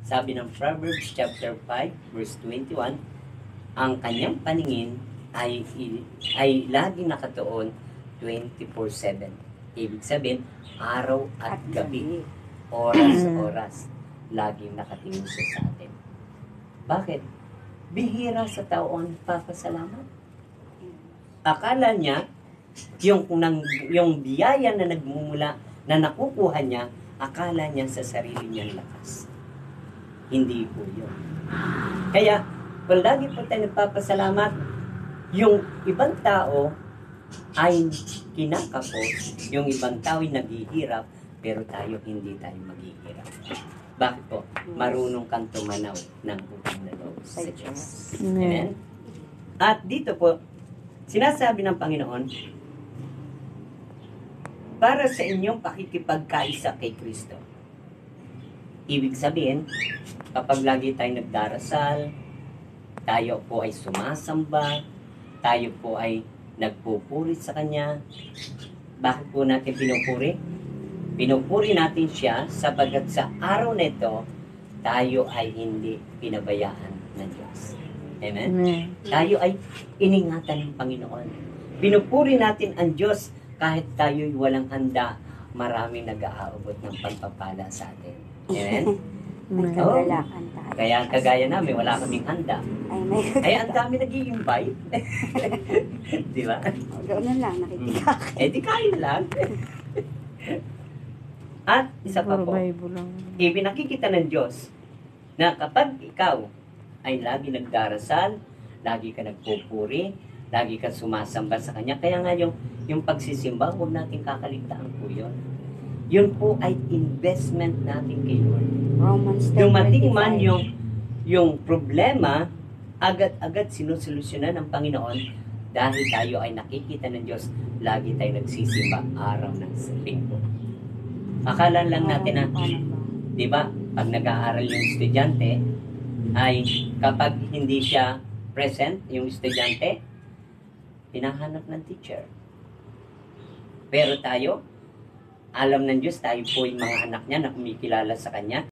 Sabi ng Proverbs chapter 5 verse 21, ang kanyang paningin ay laging nakatuon 24/7. Ibig sabihin, araw at gabi, oras-oras, laging nakatingin siya sa atin. Bakit? Bihira sa tao ang papasalamat. Akala niya, yung biyaya na nagmumula, na nakukuha niya, akala niya sa sarili niyang lakas. Hindi po yun. Kaya, kung lagi po tayo nagpapasalamat, yung ibang tao ay kinakapos, yung ibang tao ay naghihirap, pero hindi tayo maghihirap. Bakit po? Marunong kang tumanaw ng utang na loob sa Diyos. Amen? At dito po, sinasabi ng Panginoon, para sa inyong pakikipagkaisa kay Kristo. Ibig sabihin, kapag lagi tayo nagdarasal, tayo po ay sumasamba, tayo po ay nagpupuri sa Kanya. Bakit po natin pinupuri? Pinupuri natin siya sapagkat sa araw na ito, tayo ay hindi pinabayaan ng Diyos. Amen? Tayo ay iningatan ng Panginoon. Pinupuri natin ang Diyos kahit tayo'y walang handa, maraming nag-aabot ng pagpapala sa atin. Amen? Oh, kaya kagaya namin, wala kaming handa. Kaya ang dami nag-i-invite. Di ba? Doon na lang, nakikita. Di kain lang. At isa pa po, ipinakikita ng Diyos na kapag ikaw ay lagi nagdarasal, lagi ka nagpupuri, lagi ka sumasamba sa Kanya, kaya nga yung pagsisimba, huwag natin kakaligtaan po yun. Yun po ay investment natin kay Lord. Dumating man yung problema, agad-agad sinusolusyonan ng Panginoon dahil tayo ay nakikita ng Diyos, lagi tayo nagsisimba araw ng linggo. Akala lang natin na, di ba, pag nag-aaral yung estudyante, ay kapag hindi siya present, yung estudyante, hinahanap ng teacher. Pero tayo, alam ng Diyos, tayo po yung mga anak niya na kumikilala sa Kanya.